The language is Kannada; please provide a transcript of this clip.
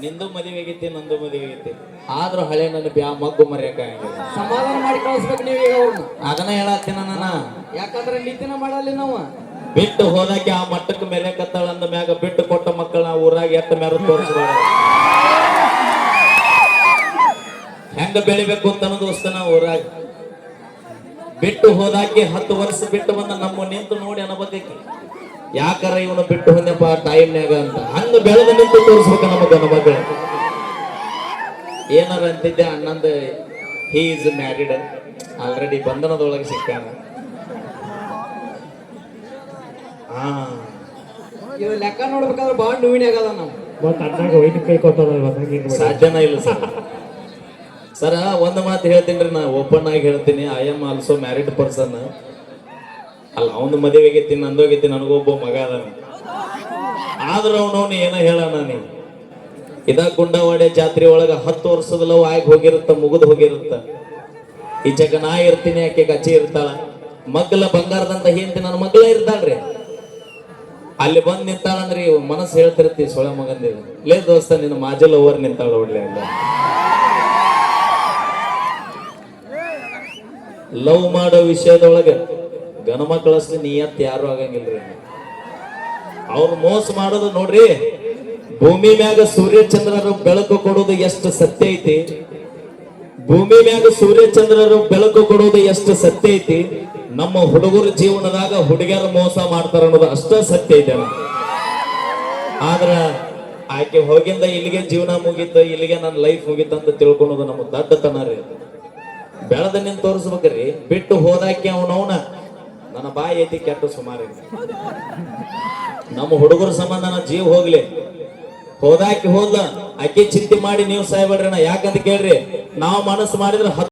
ನಿಂದು ಮದುವೆ ಆಗೈತಿ ನಂದು ಮದುವೆ ಆಗೈತಿ ಆದ್ರೂ ಹಳೆ ನನ್ನ ಬ್ಯಾ ಮಗ್ಗು ಮರ್ಯಾಕ ಸಮಾಧಾನ ಮಾಡಿ ಕಳಿಸ್ಬೇಕು ನೀವು ಈಗ ಅವ್ರನ್ನ. ಅದನ್ನ ಹೇಳತ್ತೀನ ನಾನ. ಯಾಕಂದ್ರೆ ನೀತಿನ ಮಾಡಲ್ಲ ನಾವು. ಬಿಟ್ಟು ಹೋದಾಕೆ ಆ ಮಟ್ಟಕ್ಕೆ ಮೇಲೆ ಕತ್ತಾಳ ಅಂದ ಮ್ಯಾಗ ಬಿಟ್ಟು ಕೊಟ್ಟ ಮಕ್ಕಳನ್ನ ಊರಾಗ ಎತ್ತ ಮೇರ ತೋರಿಸ್ಬೇಡ. ಹೆಂಗ ಬೆಳಿಬೇಕು ಅಂತ ಅನ್ನೋದು ದೋಸ್ತನ ಊರಾಗ ಬಿಟ್ಟು ಹೋದಾಕೆ 10 ವರ್ಷ ಬಿಟ್ಟು ಬಂದ ನಮ್ಮ ನಿಂತು ನೋಡಿ ಅನ್ಬೇಕಿ ಯಾಕಾರ ಇವನು ಬಿಟ್ಟು ಹೊಂದಪ್ಪ ಟೈಮ್ನ್ಯಾಗ ಅಂತ ಹಂಗ ಬೆಳೆದ ನಿಂತು ತೋರಿಸ್ಬೇಕ ನಮಗ ನಮಗ ಏನಾರ ಅಂತಿದ್ದೆ ಅಣ್ಣಂದ ಹಿ ಇಸ್ ಮ್ಯಾರಿಡ್ ಆಲ್ರೆಡಿ ಬಂಧನದೊಳಗೆ ಸಿಕ್ಕಾನ. ಇದು ಲೆಕ್ಕ ನೋಡ್ಬೇಕಾದ್ರೆ ಬಾಳ ನೋವಿನ ಆಗದ ನಾವು. ಸಾಧ್ಯನ ಇಲ್ಲ ಸರ್. ಸರ ಒಂದು ಮಾತು ಹೇಳ್ತೀನಿ ನಾ ಓಪನ್ ಆಗಿ ಹೇಳ್ತೀನಿ. I M also married person. ಅಲ್ಲ ಅವನು ಮದುವೆ ಆಗೈತಿ ನಂದೋಗೈತಿ ನನಗೊಬ್ಬ ಮಗ ಅದಾನ. ಆದ್ರೂ ಅವನವನು ಏನೋ ಹೇಳೋಣ ನೀವು ಇದ ಗುಂಡವಾಡೆ ಜಾತ್ರೆ ಒಳಗ 10 ವರ್ಷದ ಲವ್ ಆಗಿ ಹೋಗಿರುತ್ತ ಮುಗಿದು ಹೋಗಿರುತ್ತ. ಈಚೆಗ ನಾ ಇರ್ತೀನಿ ಆಕೆ ಕಚ್ಚಿ ಇರ್ತಾಳ. ಮಗ್ಲ ಬಂಗಾರದಂತ ಹಿಂತಿ ನನ್ನ ಮಗ್ಲ ಇರ್ತಾಳ್ರಿ. ಅಲ್ಲಿ ಬಂದ್ ನಿಂತಾಳಂದ್ರಿ ಮನಸ್ಸು ಹೇಳ್ತಿರ್ತಿ ಸೊಳೆ ಮಗಂದಿದ ಲೇ ದೋಸ್ತ ನಿನ್ನ ಮಾಜಲ್ ಓವರ್ ನಿಂತಾಳ ಒಳ್ಳೆ ಅಲ್ಲ. ಲವ್ ಮಾಡೋ ವಿಷಯದೊಳಗ ಗಣ ಮಕ್ಕಳಷ್ಟು ನಿಯತ್ ಯಾರು ಆಗಂಗಿಲ್ರಿ. ಅವ್ರು ಮೋಸ ಮಾಡೋದು ನೋಡ್ರಿ. ಭೂಮಿ ಮ್ಯಾಗ ಸೂರ್ಯಚಂದ್ರರು ಬೆಳಕು ಕೊಡೋದು ಎಷ್ಟು ಸತ್ಯ ಐತಿ. ಭೂಮಿ ಮ್ಯಾಗ ಸೂರ್ಯಚಂದ್ರರು ಬೆಳಕು ಕೊಡೋದು ಎಷ್ಟು ಸತ್ಯ ಐತಿ. ನಮ್ಮ ಹುಡುಗರ ಜೀವನದಾಗ ಹುಡುಗಿಯರ ಮೋಸ ಮಾಡ್ತಾರ ಅನ್ನೋದು ಅಷ್ಟ ಸತ್ಯ ಐತೆ. ಆದ್ರ ಆಕೆ ಹೋಗಿಂದ ಇಲ್ಲಿಗೆ ಜೀವನ ಮುಗಿತ ಇಲ್ಲಿಗೆ ನನ್ನ ಲೈಫ್ ಮುಗಿತ ಅಂತ ತಿಳ್ಕೊಳೋದು ನಮ್ಮ ದಡ್ಡತನ ರೀ. ಬೆಳೆದ ನಿನ್ ತೋರಿಸ್ಬೇಕ್ರಿ. ಬಿಟ್ಟು ಹೋದಾಕೆ ಅವನವನ ನನ್ನ ಬಾಯಿ ಐತಿ ಕೆಟ್ಟ ಸುಮಾರು. ನಮ್ಮ ಹುಡುಗರ ಸಂಬಂಧ ನನ್ನ ಜೀವ ಹೋಗ್ಲಿ. ಹೋದಾಕಿ ಹೋದ್ಲ ಆಕೆ ಚಿಂತೆ ಮಾಡಿ ನೀವು ಸಾಯ್ಬೇಡ್ರಿ. ಯಾಕಂತ ಕೇಳ್ರಿ ನಾವು ಮನಸ್ಸು ಮಾಡಿದ್ರೆ